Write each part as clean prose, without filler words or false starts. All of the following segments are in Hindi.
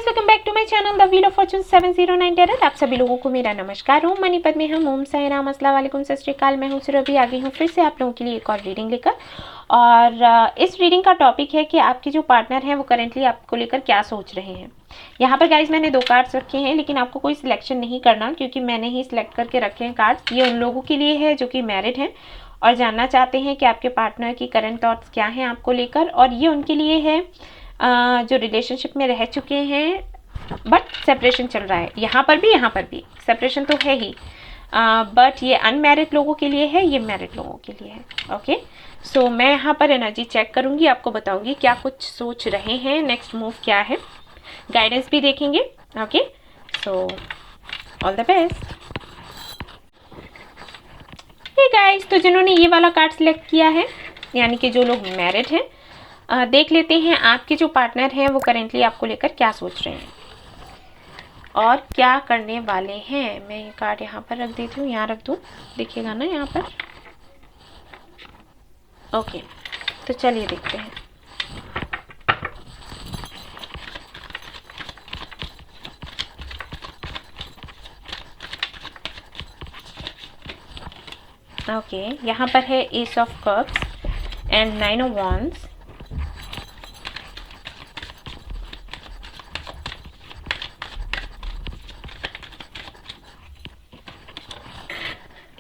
Welcome back to my channel the wheel of fortune 709 terror. आप सभी लोगों को मेरा नमस्कार। ओम मनी पद्मे हम ओम साई राम अस्सलाम वालेकुम सत श्री अकाल। मैं हूं सुरभि, आ गई हूं फिर से आप लोगों के लिए एक और रीडिंग लेकर। और इस रीडिंग का टॉपिक है कि आपके जो पार्टनर हैं वो करेंटली आपको लेकर क्या सोच रहे हैं। यहाँ पर गाइज मैंने 2 कार्ड्स रखे हैं, लेकिन आपको कोई सिलेक्शन नहीं करना क्योंकि मैंने ही सिलेक्ट करके रखे हैं कार्ड्स। ये उन लोगों के लिए है जो कि मैरिड हैं और जानना चाहते हैं कि आपके पार्टनर की करंट थॉट्स क्या हैं आपको लेकर, और ये उनके लिए है जो रिलेशनशिप में रह चुके हैं बट सेपरेशन चल रहा है। यहाँ पर भी सेपरेशन तो है ही, बट ये अनमैरिड लोगों के लिए है, ये मैरिड लोगों के लिए है। ओके, सो मैं यहाँ पर एनर्जी चेक करूँगी, आपको बताऊँगी क्या कुछ सोच रहे हैं, नेक्स्ट मूव क्या है, गाइडेंस भी देखेंगे। Okay, so all the best. Hey guys, तो जिन्होंने ये वाला कार्ड सिलेक्ट किया है यानी कि जो लोग मैरिड हैं, देख लेते हैं आपके जो पार्टनर हैं वो करेंटली आपको लेकर क्या सोच रहे हैं और क्या करने वाले हैं। मैं ये कार्ड यहाँ पर रख देती हूँ, यहाँ रख दूँ, देखिएगा ना यहाँ पर। ओके, तो चलिए देखते हैं। ओके, यहाँ पर है ace of cups and 9 of wands.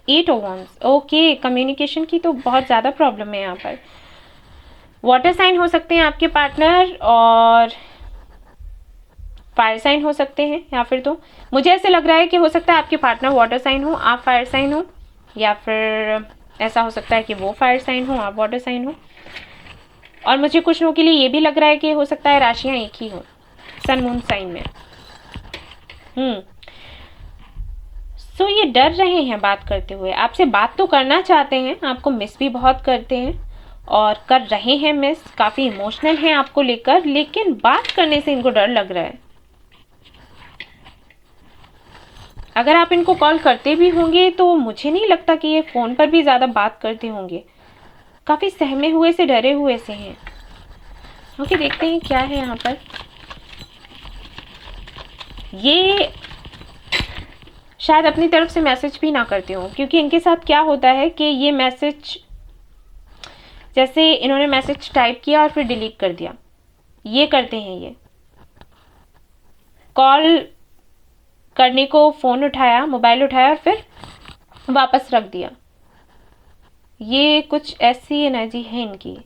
Eight of wands. Okay, communication की तो बहुत ज़्यादा प्रॉब्लम है यहाँ पर। वाटर साइन हो सकते हैं आपके पार्टनर और फायर साइन हो सकते हैं, या फिर तो मुझे ऐसे लग रहा है कि हो सकता है आपके पार्टनर वाटर साइन हो, आप फायर साइन हो, या फिर ऐसा हो सकता है कि वो फायर साइन हो, आप वाटर साइन हो। और मुझे कुछ लोगों के लिए ये भी लग रहा है कि हो सकता है राशियाँ एक ही हो, सन मून साइन में। सो ये डर रहे हैं बात करते हुए, आपसे बात तो करना चाहते हैं, आपको मिस भी बहुत करते हैं और कर रहे हैं मिस, काफ़ी इमोशनल हैं आपको लेकर, लेकिन बात करने से इनको डर लग रहा है। अगर आप इनको कॉल करते भी होंगे तो मुझे नहीं लगता कि ये फ़ोन पर भी ज़्यादा बात करते होंगे, काफ़ी सहमे हुए से, डरे हुए से हैं। ओके, देखते हैं क्या है यहाँ पर। ये शायद अपनी तरफ से मैसेज भी ना करते हो, क्योंकि इनके साथ क्या होता है कि ये मैसेज, जैसे इन्होंने मैसेज टाइप किया और फिर डिलीट कर दिया, ये करते हैं। ये कॉल करने को फ़ोन उठाया, मोबाइल उठाया और फिर वापस रख दिया। ये कुछ ऐसी एनर्जी है इनकी।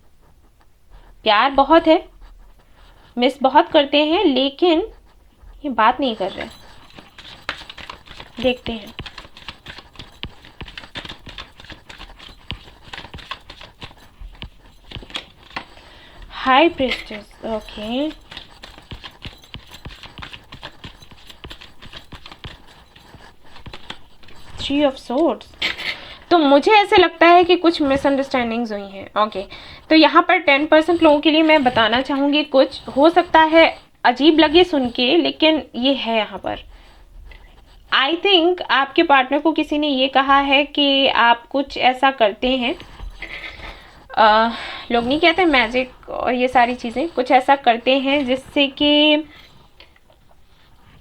प्यार बहुत है, मिस बहुत करते हैं, लेकिन ये बात नहीं कर रहे। देखते हैं। High priestess. Okay, three of swords. तो मुझे ऐसे लगता है कि कुछ मिसअंडरस्टैंडिंग्स हुई हैं। ओके, तो यहाँ पर 10% लोगों के लिए मैं बताना चाहूँगी, कुछ हो सकता है अजीब लगे सुन के, लेकिन ये है यहाँ पर। आई थिंक आपके पार्टनर को किसी ने ये कहा है कि आप कुछ ऐसा करते हैं, लोग नहीं कहते मैजिक और ये सारी चीज़ें, कुछ ऐसा करते हैं जिससे कि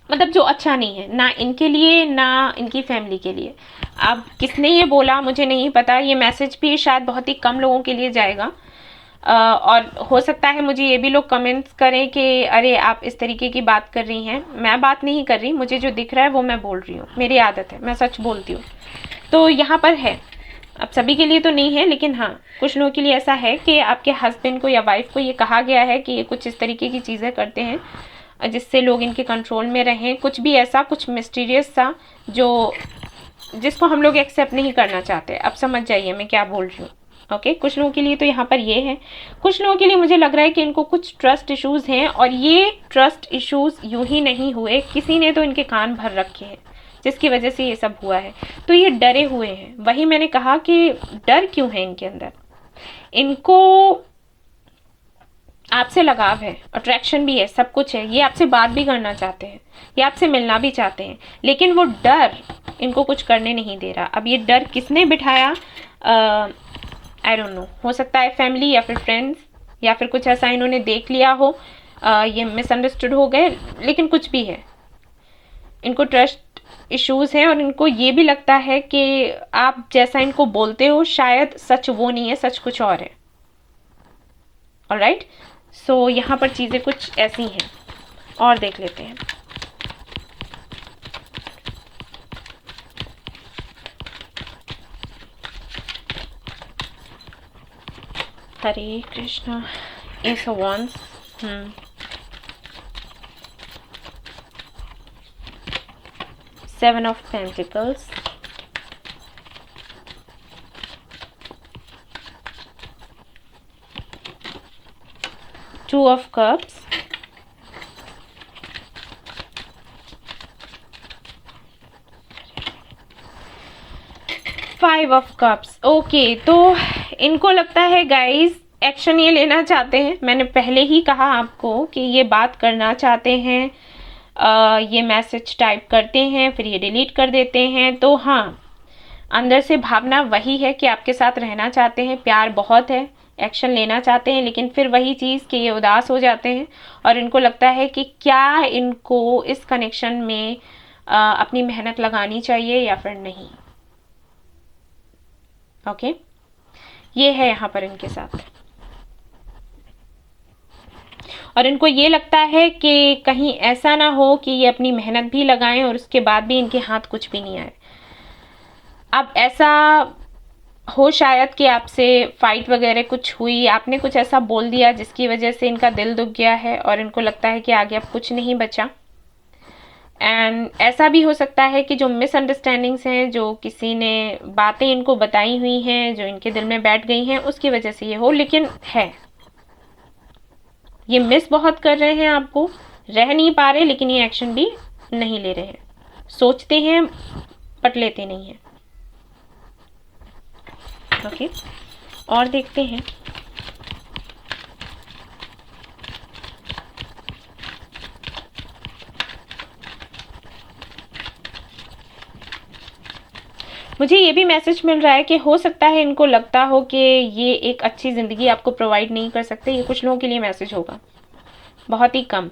मतलब जो अच्छा नहीं है ना इनके लिए ना इनकी फैमिली के लिए। अब किसने ये बोला मुझे नहीं पता, ये मैसेज भी शायद बहुत ही कम लोगों के लिए जाएगा। और हो सकता है मुझे ये भी लोग कमेंट्स करें कि अरे आप इस तरीके की बात कर रही हैं। मैं बात नहीं कर रही, मुझे जो दिख रहा है वो मैं बोल रही हूँ, मेरी आदत है, मैं सच बोलती हूँ। तो यहाँ पर है, अब सभी के लिए तो नहीं है, लेकिन हाँ कुछ लोगों के लिए ऐसा है कि आपके हस्बैंड को या वाइफ को ये कहा गया है कि ये कुछ इस तरीके की चीज़ें करते हैं जिससे लोग इनके कंट्रोल में रहें। कुछ भी ऐसा, कुछ मिस्टीरियस सा जो जिसको हम लोग एक्सेप्ट नहीं करना चाहते। अब समझ जाइए मैं क्या बोल रही हूँ। ओके, कुछ लोगों के लिए तो यहाँ पर ये है, कुछ लोगों के लिए मुझे लग रहा है कि इनको कुछ ट्रस्ट इश्यूज हैं, और ये ट्रस्ट इश्यूज यूं ही नहीं हुए, किसी ने तो इनके कान भर रखे हैं जिसकी वजह से ये सब हुआ है। तो ये डरे हुए हैं, वही मैंने कहा कि डर क्यों है इनके अंदर। इनको आपसे लगाव है, अट्रैक्शन भी है, सब कुछ है, ये आपसे बात भी करना चाहते हैं, ये आपसे मिलना भी चाहते हैं, लेकिन वो डर इनको कुछ करने नहीं दे रहा। अब ये डर किसने बिठाया, आई डोंट नो, हो सकता है फैमिली या फिर फ्रेंड्स, या फिर कुछ ऐसा इन्होंने देख लिया हो ये मिसअंडरस्टूड हो गए, लेकिन कुछ भी है, इनको ट्रस्ट इश्यूज हैं और इनको ये भी लगता है कि आप जैसा इनको बोलते हो शायद सच वो नहीं है, सच कुछ और है। ऑलराइट, सो यहाँ पर चीज़ें कुछ ऐसी हैं और देख लेते हैं। Hare Krishna, ace of wands, seven of pentacles, two of cups, five of cups. Okay, तो इनको लगता है गाइस एक्शन ये लेना चाहते हैं। मैंने पहले ही कहा आपको कि ये बात करना चाहते हैं, ये मैसेज टाइप करते हैं फिर ये डिलीट कर देते हैं। तो हाँ, अंदर से भावना वही है कि आपके साथ रहना चाहते हैं, प्यार बहुत है, एक्शन लेना चाहते हैं, लेकिन फिर वही चीज़ कि ये उदास हो जाते हैं और इनको लगता है कि क्या इनको इस कनेक्शन में अपनी मेहनत लगानी चाहिए या फिर नहीं। ओके, ये है यहाँ पर इनके साथ। और इनको ये लगता है कि कहीं ऐसा ना हो कि ये अपनी मेहनत भी लगाएं और उसके बाद भी इनके हाथ कुछ भी नहीं आए। अब ऐसा हो शायद कि आपसे फाइट वगैरह कुछ हुई, आपने कुछ ऐसा बोल दिया जिसकी वजह से इनका दिल दुख गया है और इनको लगता है कि आगे अब कुछ नहीं बचा। एंड ऐसा भी हो सकता है कि जो मिसअंडरस्टैंडिंग्स हैं, जो किसी ने बातें इनको बताई हुई हैं जो इनके दिल में बैठ गई हैं, उसकी वजह से ये हो। लेकिन है, ये मिस बहुत कर रहे हैं आपको, रह नहीं पा रहे, लेकिन ये एक्शन भी नहीं ले रहे हैं। सोचते हैं बट लेते नहीं हैं। ओके, और देखते हैं। मुझे ये भी मैसेज मिल रहा है कि हो सकता है इनको लगता हो कि ये एक अच्छी ज़िंदगी आपको प्रोवाइड नहीं कर सकते। ये कुछ लोगों के लिए मैसेज होगा, बहुत ही कम,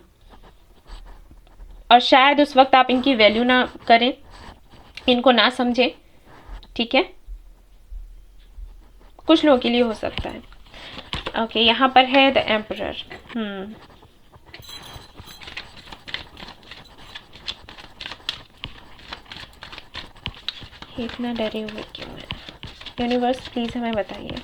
और शायद उस वक्त आप इनकी वैल्यू ना करें, इनको ना समझें। ठीक है, कुछ लोगों के लिए हो सकता है। ओके, यहाँ पर है द एम्परर। इतना डरे हुए क्यों है? यूनिवर्स प्लीज हमें बताइए।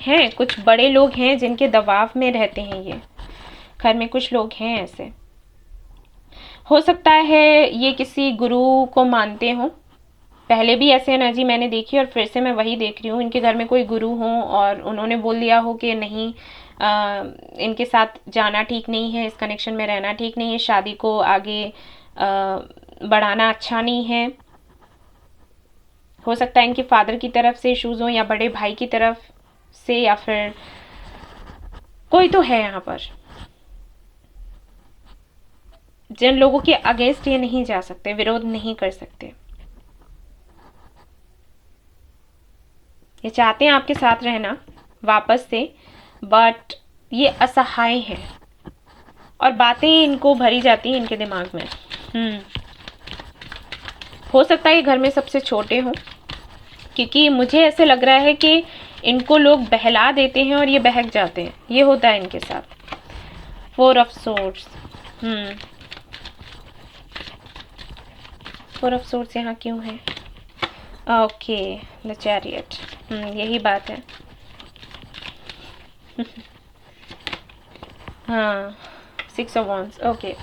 हैं कुछ बड़े लोग हैं जिनके दबाव में रहते हैं ये घर में, कुछ लोग हैं ऐसे। हो सकता है ये किसी गुरु को मानते हों, पहले भी ऐसे एनर्जी मैंने देखी और फिर से मैं वही देख रही हूँ। इनके घर में कोई गुरु हो और उन्होंने बोल दिया हो कि नहीं, इनके साथ जाना ठीक नहीं है, इस कनेक्शन में रहना ठीक नहीं है, शादी को आगे बढ़ाना अच्छा नहीं है। हो सकता है इनके फादर की तरफ से इश्यूज हो या बड़े भाई की तरफ से, या फिर कोई तो है यहाँ पर जिन लोगों के अगेंस्ट ये नहीं जा सकते, विरोध नहीं कर सकते। ये चाहते हैं आपके साथ रहना वापस से, बट ये असहाय हैं और बातें इनको भरी जाती हैं इनके दिमाग में। हो सकता है ये घर में सबसे छोटे हों, क्योंकि मुझे ऐसे लग रहा है कि इनको लोग बहला देते हैं और ये बहक जाते हैं। ये होता है इनके साथ। Four of swords, four of swords यहाँ क्यों है? ओके, द चैरियट, यही बात है। हाँ, सिक्स ऑफ वॉन्ड्स। ओके,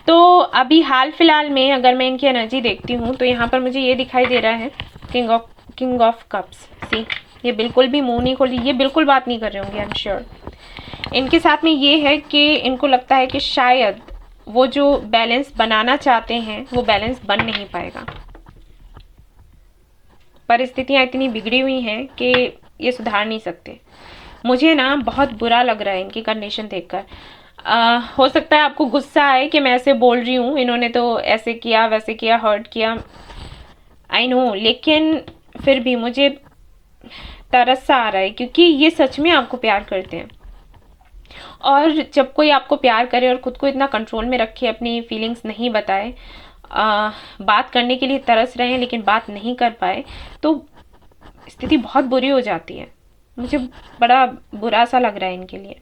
तो अभी हाल फिलहाल में अगर मैं इनकी एनर्जी देखती हूँ तो यहाँ पर मुझे ये दिखाई दे रहा है किंग ऑफ कप्स। सी, ये बिल्कुल भी मुंह नहीं खोली, ये बिल्कुल बात नहीं कर रहे होंगे, आई एम श्योर। इनके साथ में ये है कि इनको लगता है कि शायद वो जो बैलेंस बनाना चाहते हैं वो बैलेंस बन नहीं पाएगा। परिस्थितियाँ इतनी बिगड़ी हुई हैं कि ये सुधार नहीं सकते। मुझे ना बहुत बुरा लग रहा है इनकी कंडीशन देखकर। हो सकता है आपको गुस्सा आए कि मैं ऐसे बोल रही हूँ, इन्होंने तो ऐसे किया वैसे किया, हर्ट किया, आई नो, लेकिन फिर भी मुझे तरस सा आ रहा है, क्योंकि ये सच में आपको प्यार करते हैं। और जब कोई आपको प्यार करे और खुद को इतना कंट्रोल में रखे, अपनी फीलिंग्स नहीं बताए, बात करने के लिए तरस रहे हैं लेकिन बात नहीं कर पाए, तो स्थिति बहुत बुरी हो जाती है। मुझे बड़ा बुरा सा लग रहा है इनके लिए।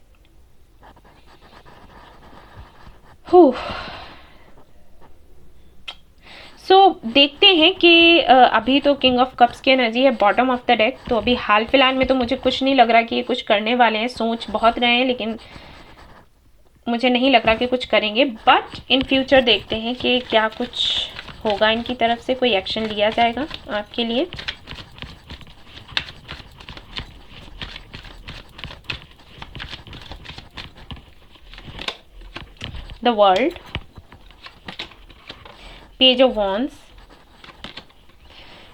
देखते हैं कि अभी तो किंग ऑफ कप्स की एनर्जी है बॉटम ऑफ द डेक, तो अभी हाल फिलहाल में तो मुझे कुछ नहीं लग रहा कि ये कुछ करने वाले हैं। सोच बहुत रहे हैं लेकिन मुझे नहीं लग रहा कि कुछ करेंगे, बट इन फ्यूचर देखते हैं कि क्या कुछ होगा इनकी तरफ से, कोई एक्शन लिया जाएगा आपके लिए। The world, page of wands,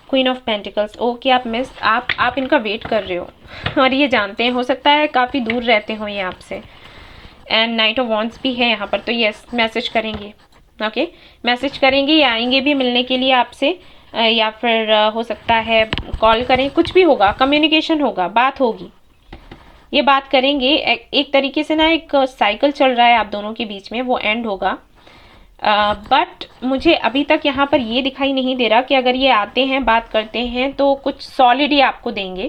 queen of pentacles. Okay, आप इनका वेट कर रहे हो और ये जानते हैं, हो सकता है काफ़ी दूर रहते हो ये आपसे। एंड नाइट ऑफ वॉन्ड्स भी है यहाँ पर, तो यस मैसेज करेंगे। ओके, मैसेज करेंगे या आएंगे भी मिलने के लिए आपसे, या फिर हो सकता है कॉल करें, कुछ भी होगा, कम्युनिकेशन होगा, बात होगी, ये बात करेंगे। एक तरीके से ना एक साइकिल चल रहा है आप दोनों के बीच में, वो एंड होगा। बट मुझे अभी तक यहाँ पर ये दिखाई नहीं दे रहा कि अगर ये आते हैं बात करते हैं तो कुछ सॉलिड ही आपको देंगे।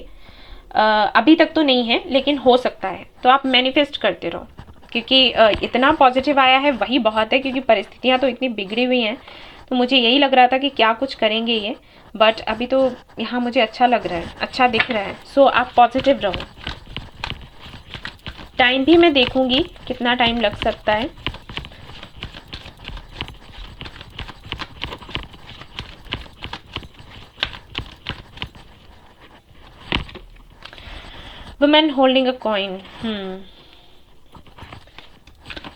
अभी तक तो नहीं है लेकिन हो सकता है, तो आप मैनिफेस्ट करते रहो, क्योंकि इतना पॉजिटिव आया है वही बहुत है, क्योंकि परिस्थितियाँ तो इतनी बिगड़ी हुई हैं। तो मुझे यही लग रहा था कि क्या कुछ करेंगे ये, बट अभी तो यहाँ मुझे अच्छा लग रहा है, अच्छा दिख रहा है। सो आप पॉजिटिव रहो। टाइम भी मैं देखूंगी कितना टाइम लग सकता है। वुमेन होल्डिंग अ कॉइन,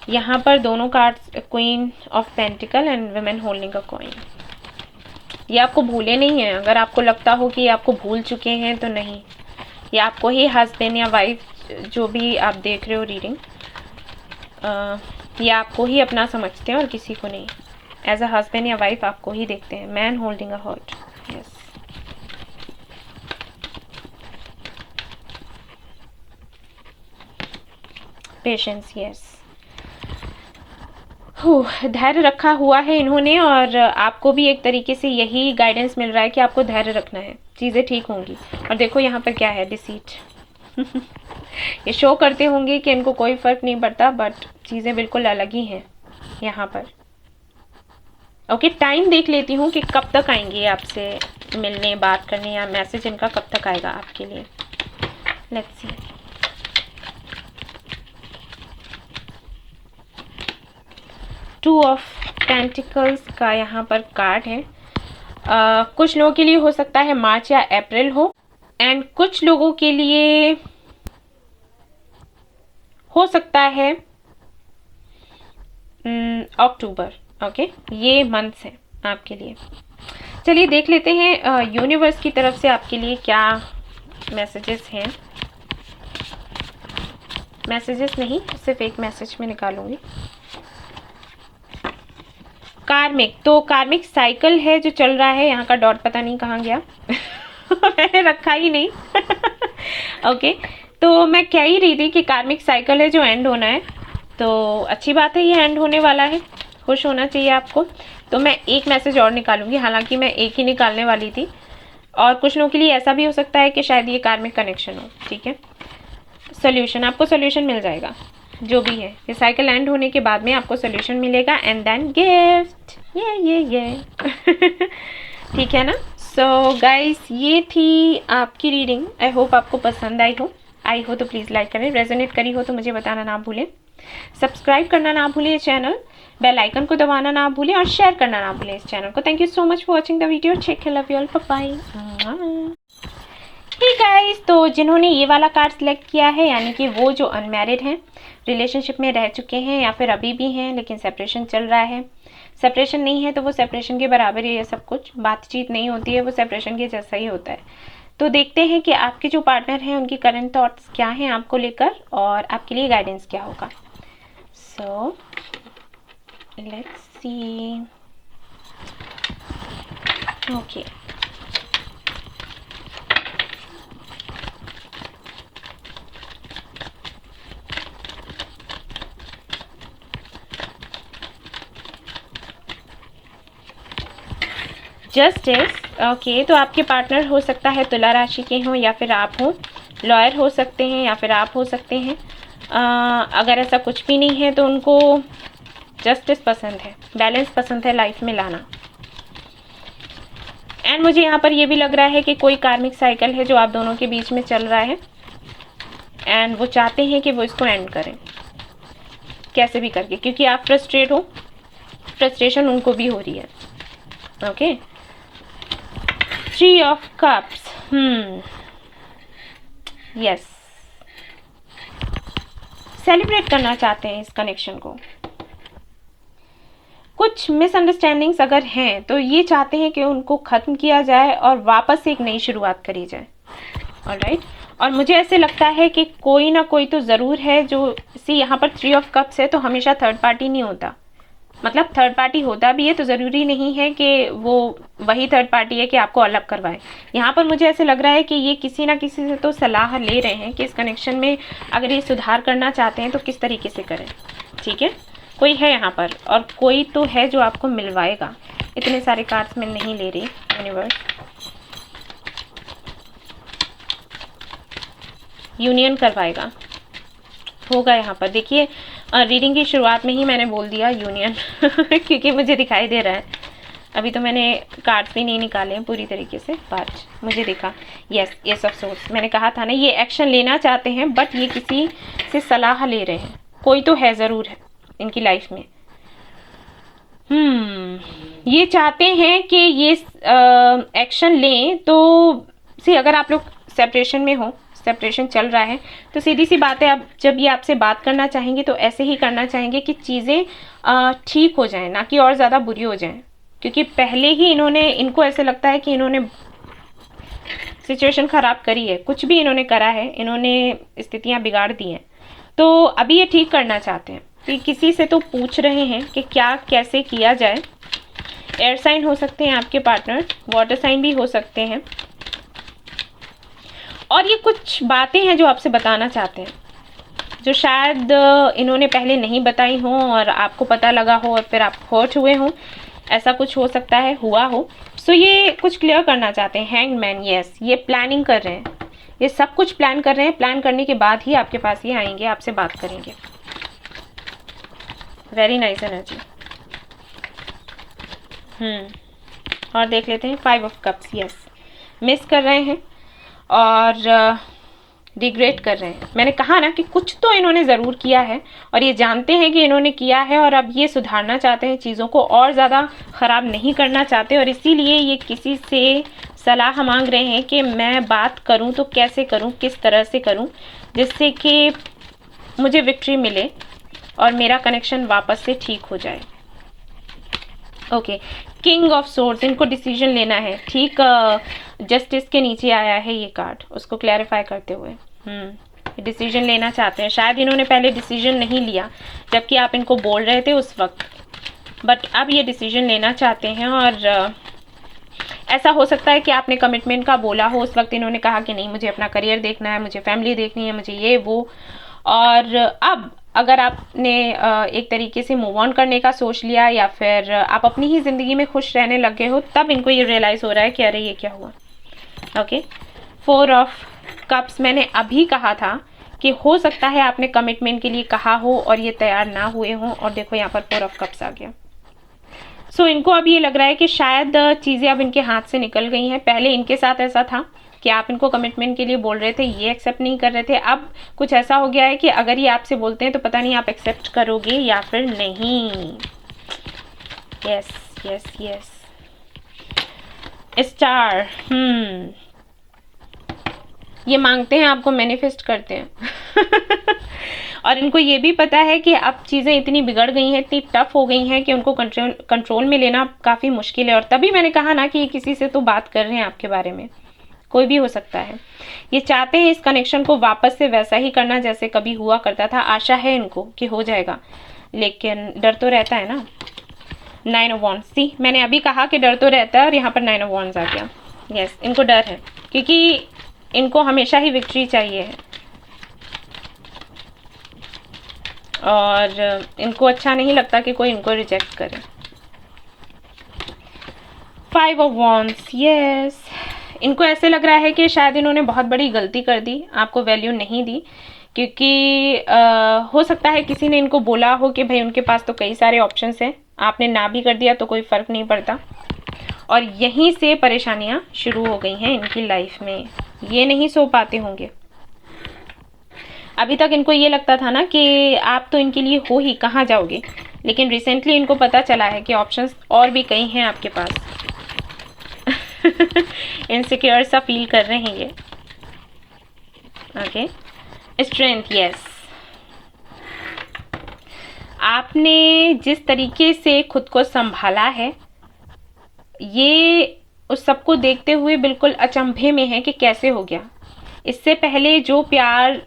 यहाँ पर दोनों cards, queen of pentacle and women holding a coin. ये आपको भूले नहीं है। अगर आपको लगता हो कि ये आपको भूल चुके हैं तो नहीं, ये आपको ही हस्बैंड या वाइफ, जो भी आप देख रहे हो रीडिंग, ये आपको ही अपना समझते हैं और किसी को नहीं। एज अ हस्बैंड या वाइफ आपको ही देखते हैं। Man holding a heart, yes. Patience, yes. धैर्य रखा हुआ है इन्होंने, और आपको भी एक तरीके से यही गाइडेंस मिल रहा है कि आपको धैर्य रखना है, चीज़ें ठीक होंगी। और देखो यहाँ पर क्या है, डिसीट। ये शो करते होंगे कि इनको कोई फर्क नहीं पड़ता, बट चीज़ें बिल्कुल अलग ही हैं यहाँ पर। ओके, टाइम देख लेती हूँ कि कब तक आएंगे आपसे मिलने, बात करने, या मैसेज इनका कब तक आएगा आपके लिए। Let's see. Two of pentacles का यहाँ पर कार्ड है। कुछ लोगों के लिए हो सकता है मार्च या अप्रैल हो, एंड कुछ लोगों के लिए हो सकता है अक्टूबर। ओके, ये मंथ्स हैं आपके लिए। चलिए देख लेते हैं यूनिवर्स की तरफ से आपके लिए क्या मैसेजेस हैं। मैसेजेस नहीं, सिर्फ एक मैसेज में निकालूंगी। कार्मिक, तो कार्मिक साइकिल है जो चल रहा है। यहाँ का डॉट पता नहीं कहाँ गया। मैंने रखा ही नहीं। ओके, तो मैं कह ही रही थी कि कार्मिक साइकिल है जो एंड होना है, तो अच्छी बात है, ये एंड होने वाला है, खुश होना चाहिए आपको। तो मैं एक मैसेज और निकालूंगी, हालांकि मैं एक ही निकालने वाली थी, और कुछ लोगों के लिए ऐसा भी हो सकता है कि शायद ये कार्मिक कनेक्शन हो। ठीक है, सोल्यूशन, आपको सोल्यूशन मिल जाएगा जो भी है। ये साइकिल एंड होने के बाद में आपको सोल्यूशन मिलेगा, एंड देन गिफ्ट। ये ठीक है ना। सो गाइस, ये थी आपकी रीडिंग। आई होप आपको पसंद आई हो तो प्लीज़ लाइक करें, रेजोनेट करी हो तो मुझे बताना ना भूलें, सब्सक्राइब करना ना भूलें चैनल, बेल आइकन को दबाना ना भूलें, और शेयर करना ना भूलें इस चैनल को। Thank you so much for watching the video. Take care, love you all, bye bye. ठीक गाइस, तो जिन्होंने ये वाला कार्ड सिलेक्ट किया है, यानी कि वो जो अनमैरिड हैं, रिलेशनशिप में रह चुके हैं या फिर अभी भी हैं लेकिन सेपरेशन चल रहा है, सेपरेशन नहीं है तो वो सेपरेशन के बराबर ही है सब कुछ, बातचीत नहीं होती है, वो सेपरेशन के जैसा ही होता है। तो देखते हैं कि आपके जो पार्टनर हैं उनकी करंट थॉट्स क्या हैं आपको लेकर, और आपके लिए गाइडेंस क्या होगा। So let's see. Okay, justice. Okay, तो आपके पार्टनर हो सकता है तुला राशि के हों या फिर आप हो, लॉयर हो सकते हैं या फिर आप हो सकते हैं। अगर ऐसा कुछ भी नहीं है तो उनको जस्टिस पसंद है, बैलेंस पसंद है लाइफ में लाना। एंड मुझे यहाँ पर ये भी लग रहा है कि कोई कार्मिक साइकिल है जो आप दोनों के बीच में चल रहा है एंड वो चाहते हैं कि वो इसको एंड करें कैसे भी करके, क्योंकि आप फ्रस्ट्रेट हो, फ्रस्ट्रेशन उनको भी हो रही है। Okay, 3 of cups. Yes, celebrate करना चाहते हैं इस कनेक्शन को। कुछ मिसअंडरस्टैंडिंग्स अगर हैं तो ये चाहते हैं कि उनको ख़त्म किया जाए और वापस से एक नई शुरुआत करी जाए। ऑलराइट, और मुझे ऐसे लगता है कि कोई ना कोई तो ज़रूर है जो, सी यहाँ पर 3 ऑफ कप्स है तो हमेशा थर्ड पार्टी नहीं होता, मतलब थर्ड पार्टी होता भी है तो ज़रूरी नहीं है कि वो वही थर्ड पार्टी है कि आपको अलग करवाए। यहाँ पर मुझे ऐसे लग रहा है कि ये किसी ना किसी से तो सलाह ले रहे हैं कि इस कनेक्शन में अगर ये सुधार करना चाहते हैं तो किस तरीके से करें। ठीक है, कोई है यहाँ पर और कोई तो है जो आपको मिलवाएगा। इतने सारे कार्ड्स मैं नहीं ले रही यूनिवर्स। यूनियन करवाएगा, होगा यहाँ पर। देखिए रीडिंग की शुरुआत में ही मैंने बोल दिया यूनियन क्योंकि मुझे दिखाई दे रहा है। अभी तो मैंने कार्ड्स भी नहीं निकाले हैं पूरी तरीके से, बट मुझे दिखा यस ऑफ सोर्स। मैंने कहा था ना ये एक्शन लेना चाहते हैं बट ये किसी से सलाह ले रहे हैं। कोई तो है ज़रूर है इनकी लाइफ में। ये चाहते हैं कि ये एक्शन लें तो सी, अगर आप लोग सेपरेशन में हो, सेपरेशन चल रहा है तो सीधी सी बात है, अब जब ये आपसे बात करना चाहेंगे तो ऐसे ही करना चाहेंगे कि चीज़ें ठीक हो जाएं, ना कि और ज़्यादा बुरी हो जाएं। क्योंकि पहले ही इनको ऐसे लगता है कि इन्होंने सिचुएशन ख़राब करी है, कुछ भी इन्होंने करा है, इन्होंने स्थितियाँ बिगाड़ दी हैं। तो अभी ये ठीक करना चाहते हैं कि किसी से तो पूछ रहे हैं कि क्या कैसे किया जाए। एयर साइन हो सकते हैं आपके पार्टनर, वाटर साइन भी हो सकते हैं, और ये कुछ बातें हैं जो आपसे बताना चाहते हैं जो शायद इन्होंने पहले नहीं बताई हों और आपको पता लगा हो और फिर आप हर्ट हुए हों। ऐसा कुछ हो सकता है, हुआ हो। सो ये कुछ क्लियर करना चाहते हैं। हैंग्ड मैन, यस, ये प्लानिंग कर रहे हैं, ये सब कुछ प्लान कर रहे हैं। प्लान करने के बाद ही आपके पास ये आएंगे, आपसे बात करेंगे। Very nice energy. और देख लेते हैं 5 ऑफ कप्स। यस, मिस कर रहे हैं और रिग्रेट कर रहे हैं। मैंने कहा ना कि कुछ तो इन्होंने ज़रूर किया है और ये जानते हैं कि इन्होंने किया है और अब ये सुधारना चाहते हैं, चीज़ों को और ज़्यादा ख़राब नहीं करना चाहते, और इसीलिए ये किसी से सलाह मांग रहे हैं कि मैं बात करूं तो कैसे करूं, किस तरह से करूं जिससे कि मुझे विक्ट्री मिले और मेरा कनेक्शन वापस से ठीक हो जाए। ओके, किंग ऑफ सोर्ड्स, इनको डिसीजन लेना है। ठीक, जस्टिस के नीचे आया है ये कार्ड, उसको क्लैरिफाई करते हुए डिसीजन लेना चाहते हैं। शायद इन्होंने पहले डिसीजन नहीं लिया जबकि आप इनको बोल रहे थे उस वक्त, बट अब ये डिसीजन लेना चाहते हैं। और ऐसा हो सकता है कि आपने कमिटमेंट का बोला हो, उस वक्त इन्होंने कहा कि नहीं मुझे अपना करियर देखना है, मुझे फैमिली देखनी है, मुझे ये वो। और अब अगर आपने एक तरीके से मूव ऑन करने का सोच लिया या फिर आप अपनी ही ज़िंदगी में खुश रहने लगे हो, तब इनको ये रियलाइज़ हो रहा है कि अरे ये क्या हुआ। ओके, 4 ऑफ कप्स, मैंने अभी कहा था कि हो सकता है आपने कमिटमेंट के लिए कहा हो और ये तैयार ना हुए हों, और देखो यहाँ पर 4 ऑफ कप्स आ गया। सो इनको अब ये लग रहा है कि शायद चीज़ें अब इनके हाथ से निकल गई हैं। पहले इनके साथ ऐसा था कि आप इनको कमिटमेंट के लिए बोल रहे थे, ये एक्सेप्ट नहीं कर रहे थे। अब कुछ ऐसा हो गया है कि अगर ये आपसे बोलते हैं तो पता नहीं आप एक्सेप्ट करोगे या फिर नहीं। Yes yes yes, star. ये मांगते हैं आपको, मैनिफेस्ट करते हैं और इनको ये भी पता है कि अब चीज़ें इतनी बिगड़ गई हैं, इतनी टफ हो गई हैं कि उनको कंट्रोल में लेना काफ़ी मुश्किल है। और तभी मैंने कहा ना कि ये किसी से तो बात कर रहे हैं आपके बारे में, कोई भी हो सकता है। ये चाहते हैं इस कनेक्शन को वापस से वैसा ही करना जैसे कभी हुआ करता था। आशा है इनको कि हो जाएगा, लेकिन डर तो रहता है ना। 9 ऑफ वॉन्ड्स, सी मैंने अभी कहा कि डर तो रहता है और यहाँ पर 9 ऑफ वॉन्ड्स आ गया। यस, इनको डर है क्योंकि इनको हमेशा ही विक्ट्री चाहिए है और इनको अच्छा नहीं लगता कि कोई इनको रिजेक्ट करे। 5 ऑफ वॉन्ड्स, यस। इनको ऐसे लग रहा है कि शायद इन्होंने बहुत बड़ी गलती कर दी, आपको वैल्यू नहीं दी, क्योंकि हो सकता है किसी ने इनको बोला हो कि भाई उनके पास तो कई सारे ऑप्शंस हैं, आपने ना भी कर दिया तो कोई फ़र्क नहीं पड़ता, और यहीं से परेशानियां शुरू हो गई हैं इनकी लाइफ में। ये नहीं सो पाते होंगे। अभी तक इनको ये लगता था ना कि आप तो इनके लिए हो ही, कहाँ जाओगे, लेकिन रिसेंटली इनको पता चला है कि ऑप्शंस और भी कई हैं आपके पास। इनसिक्योर सा फील कर रहे हैं ये। Okay, strength, yes. आपने जिस तरीके से खुद को संभाला है, ये उस सबको देखते हुए बिल्कुल अचंभे में है कि कैसे हो गया। इससे पहले जो प्यार,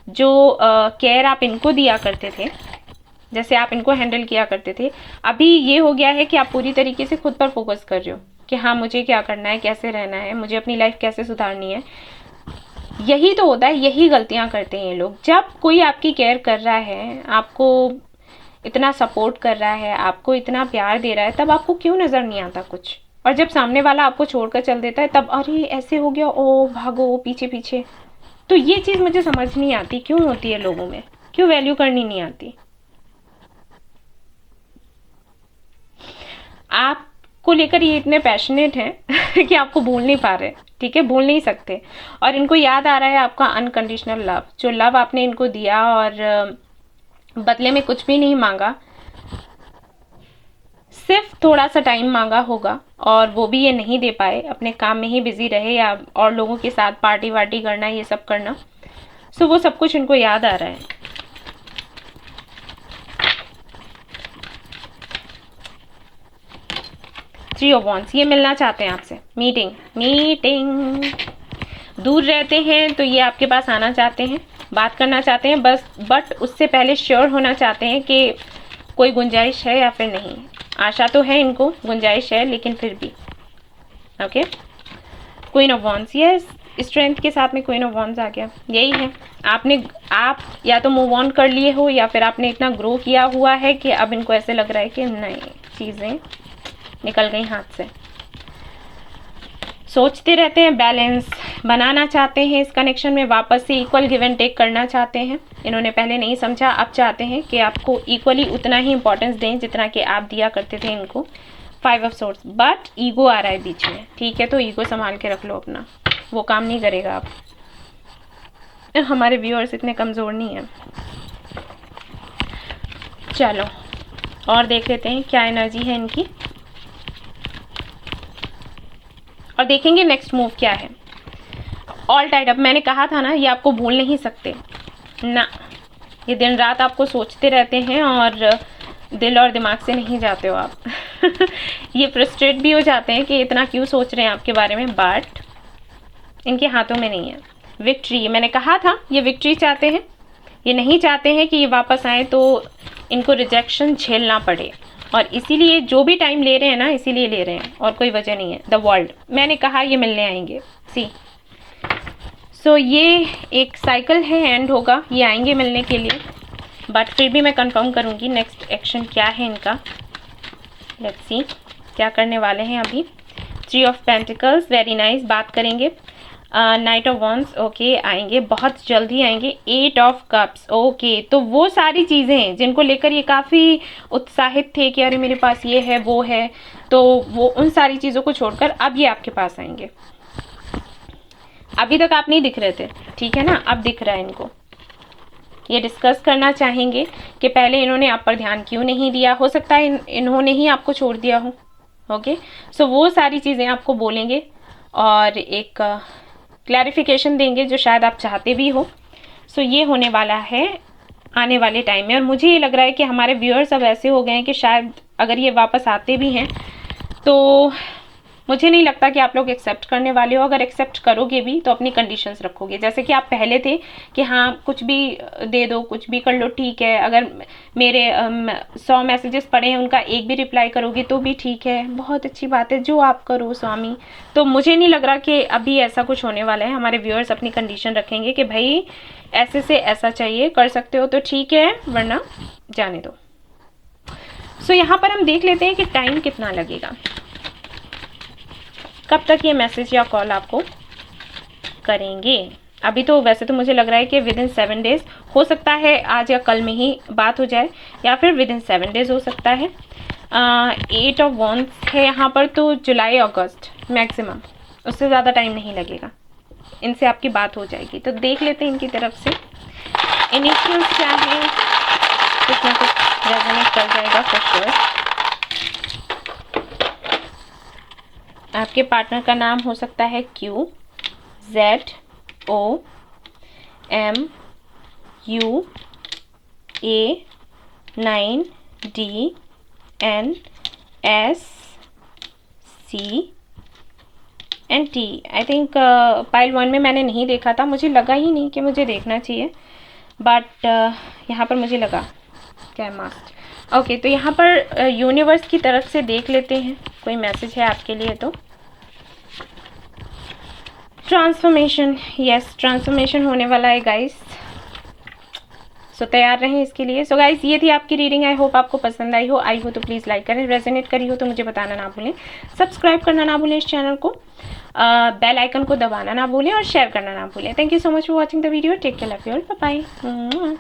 जो केयर आप इनको दिया करते थे, जैसे आप इनको हैंडल किया करते थे, अभी ये हो गया है कि आप पूरी तरीके से खुद पर फोकस कर रहे हो कि हाँ मुझे क्या करना है, कैसे रहना है, मुझे अपनी लाइफ कैसे सुधारनी है। यही तो होता है, यही गलतियां करते हैं ये लोग। जब कोई आपकी केयर कर रहा है, आपको इतना सपोर्ट कर रहा है, आपको इतना प्यार दे रहा है, तब आपको क्यों नज़र नहीं आता कुछ, और जब सामने वाला आपको छोड़कर चल देता है तब अरे ऐसे हो गया, ओ भागो पीछे पीछे। तो ये चीज़ मुझे समझ नहीं आती, क्यों होती है लोगों में, क्यों वैल्यू करनी नहीं आती। आपको लेकर ये इतने पैशनेट हैं कि आपको भूल नहीं पा रहे, ठीक है, भूल नहीं सकते। और इनको याद आ रहा है आपका अनकंडीशनल लव, जो लव आपने इनको दिया और बदले में कुछ भी नहीं मांगा, सिर्फ थोड़ा सा टाइम मांगा होगा, और वो भी ये नहीं दे पाए, अपने काम में ही बिजी रहे या और लोगों के साथ पार्टी वार्टी करना, ये सब करना। सो वो सब कुछ इनको याद आ रहा है। थ्री ऑफ वॉन्ड्स, ये मिलना चाहते हैं आपसे, मीटिंग। दूर रहते हैं तो ये आपके पास आना चाहते हैं, बात करना चाहते हैं बस, बट उससे पहले श्योर होना चाहते हैं कि कोई गुंजाइश है या फिर नहीं। आशा तो है इनको, गुंजाइश है, लेकिन फिर भी। Okay, queen of wands, yes. Strength के साथ में क्वीन ऑफ वॉन्ड्स आ गया। यही है, आप या तो मूव ऑन कर लिए हो, या फिर आपने इतना ग्रो किया हुआ है कि अब इनको ऐसे लग रहा है कि नहीं, चीज़ें निकल गई हाथ से। सोचते रहते हैं, बैलेंस बनाना चाहते हैं, इस कनेक्शन में वापस से इक्वल गिव एंड टेक करना चाहते हैं। इन्होंने पहले नहीं समझा, अब चाहते हैं कि आपको इक्वली उतना ही इंपॉर्टेंस दें जितना कि आप दिया करते थे इनको। 5 ऑफ सोर्ड्स, बट ईगो आ रहा है बीच में, ठीक है, तो ईगो संभाल के रख लो अपना, वो काम नहीं करेगा अब। हमारे व्यूअर्स इतने कमज़ोर नहीं हैं। चलो और देख लेते हैं क्या एनर्जी है इनकी, और देखेंगे नेक्स्ट मूव क्या है। ऑल टाइड अप, मैंने कहा था ना, ये आपको भूल नहीं सकते ना, ये दिन रात आपको सोचते रहते हैं और दिल और दिमाग से नहीं जाते हो आप। ये फ्रस्ट्रेट भी हो जाते हैं कि इतना क्यों सोच रहे हैं आपके बारे में, बट इनके हाथों में नहीं है विक्ट्री। मैंने कहा था ये विक्ट्री चाहते हैं, ये नहीं चाहते हैं कि ये वापस आए तो इनको रिजेक्शन झेलना पड़े, और इसीलिए जो भी टाइम ले रहे हैं ना, इसीलिए ले रहे हैं, और कोई वजह नहीं है। द वर्ल्ड, मैंने कहा ये मिलने आएंगे, सी। सो ये एक साइकिल है, एंड होगा, ये आएंगे मिलने के लिए, बट फिर भी मैं कंफर्म करूँगी नेक्स्ट एक्शन क्या है इनका। लेट्स सी क्या करने वाले हैं अभी। 3 ऑफ पेंटिकल्स, वेरी नाइस, बात करेंगे। नाइट ऑफ वॉन्ड्स, ओके, आएंगे, बहुत जल्दी आएंगे। 8 ऑफ कप्स, ओके, तो वो सारी चीज़ें हैं जिनको लेकर ये काफ़ी उत्साहित थे कि अरे मेरे पास ये है वो है, तो वो उन सारी चीज़ों को छोड़कर अब ये आपके पास आएंगे। अभी तक आप नहीं दिख रहे थे, ठीक है ना, अब दिख रहा है इनको। ये डिस्कस करना चाहेंगे कि पहले इन्होंने आप पर ध्यान क्यों नहीं दिया, हो सकता है इन्होंने ही आपको छोड़ दिया हो। ओके, सो वो सारी चीज़ें आपको बोलेंगे और एक क्लैरिफिकेशन देंगे जो शायद आप चाहते भी हो। सो ये होने वाला है आने वाले टाइम में, और मुझे ये लग रहा है कि हमारे व्यूअर्स अब ऐसे हो गए हैं कि शायद अगर ये वापस आते भी हैं तो मुझे नहीं लगता कि आप लोग एक्सेप्ट करने वाले हो। अगर एक्सेप्ट करोगे भी तो अपनी कंडीशंस रखोगे, जैसे कि आप पहले थे कि हाँ कुछ भी दे दो, कुछ भी कर लो, ठीक है, अगर मेरे 100 मैसेजेस पढ़े हैं उनका एक भी रिप्लाई करोगे तो भी ठीक है, बहुत अच्छी बात है, जो आप करो स्वामी। तो मुझे नहीं लग रहा कि अभी ऐसा कुछ होने वाला है। हमारे व्यूअर्स अपनी कंडीशन रखेंगे कि भाई ऐसे से ऐसा चाहिए, कर सकते हो तो ठीक है, वरना जाने दो। सो यहाँ पर हम देख लेते हैं कि टाइम कितना लगेगा। कब तक ये मैसेज या कॉल आपको करेंगे। अभी तो वैसे तो मुझे लग रहा है कि विद इन 7 डेज़, हो सकता है आज या कल में ही बात हो जाए, या फिर विद इन 7 डेज़ हो सकता है। 8 ऑफ वॉन्ड्स है यहाँ पर, तो जुलाई अगस्त मैक्सिमम, उससे ज़्यादा टाइम नहीं लगेगा, इनसे आपकी बात हो जाएगी। तो देख लेते हैं इनकी तरफ से इनिशियल्स क्या है, कुछ ना कुछ रेजोनेट कर जाएगा फॉर श्योर। आपके पार्टनर का नाम हो सकता है Q, Z, O, M, U, A, 9, D, N, S, C and T। I think pile 1 में मैंने नहीं देखा था, मुझे लगा ही नहीं कि मुझे देखना चाहिए, बट यहाँ पर मुझे लगा क्या है मास्ट। ओके, तो यहाँ पर यूनिवर्स की तरफ से देख लेते हैं कोई मैसेज है आपके लिए। तो ट्रांसफॉर्मेशन, यस ट्रांसफॉर्मेशन होने वाला है गाइस, सो तैयार रहें इसके लिए। सो गाइस, ये थी आपकी रीडिंग। आई होप आपको पसंद आई हो तो प्लीज़ लाइक करें, रेजोनेट करी हो तो मुझे बताना ना भूलें, सब्सक्राइब करना ना भूलें इस चैनल को, बेल आइकन को दबाना ना भूलें और शेयर करना ना भूलें। Thank you so much for watching the video. Take care, love you all, bye bye.